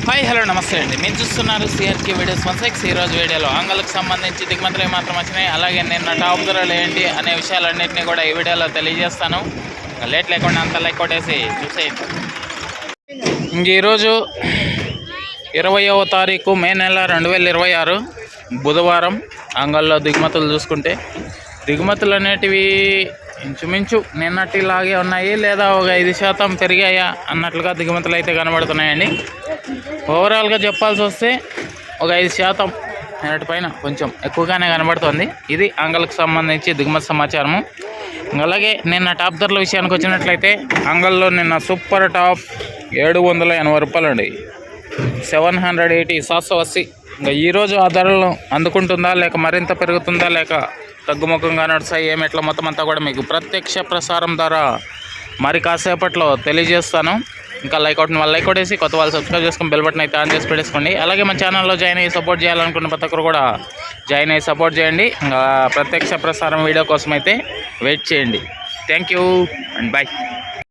Hi hello నమస్తే అండి. మీరు చూస్తున్నారు సిఆర్కే వీడియోస్ 16. ఈరోజు వీడియోలో ఆంగల్కి సంబంధించి దిగుమతులు ఏమాత్రం వచ్చినాయి, అలాగే నిన్న టాప్ ధరలు ఏంటి అనే విషయాలన్నింటినీ కూడా ఈ వీడియోలో తెలియజేస్తాను. లేట్ లేకుండా అంత లైక్ కొట్టేసి చూసేయండి. ఇంక ఈరోజు 20వ తారీఖు మే నెల 2026 బుధవారం ఆంగల్లో దిగుమతులు చూసుకుంటే దిగుమతులు అనేటివి ఇంచుమించు నిన్నటిలాగే ఉన్నాయి, లేదా ఒక 5% పెరిగాయా అన్నట్లుగా దిగుమతులు అయితే కనబడుతున్నాయండి. ఓవరాల్గా చెప్పాల్సి వస్తే ఒక 5% నిన్నటి పైన కొంచెం ఎక్కువగానే కనబడుతుంది. ఇది ఆంగల్కి సంబంధించి దిగుమతి సమాచారము. అలాగే నిన్న టాప్ ధరల విషయానికి వచ్చినట్లయితే ఆంగల్లో నిన్న సూపర్ టాప్ 780 రూపాయలు అండి, 780 780. ఇంకా ఈరోజు ఆ ధరలు అందుకుంటుందా, లేక మరింత పెరుగుతుందా, లేక తగ్గుముఖంగా నడుస్తాయి ఏమిట్లా మొత్తం అంతా కూడా మీకు ప్రత్యక్ష ప్రసారం ద్వారా మరి కాసేపట్లో తెలియజేస్తాను. ఇంకా లైక్ వేసి కొత్త వాళ్ళు సబ్స్క్రైబ్ చేసుకుని బెల్ బటన్ అయితే ఆన్ చేసి పెట్టేసుకోండి. అలాగే మన ఛానల్లో జాయిన్ అయ్యి సపోర్ట్ చేయాలనుకున్న ప్రతి ఒక్కరు కూడా జాయిన్ అయ్యి సపోర్ట్ చేయండి. ఇంకా ప్రత్యక్ష ప్రసారం వీడియో కోసం అయితే వెయిట్ చేయండి. Thank you and bye.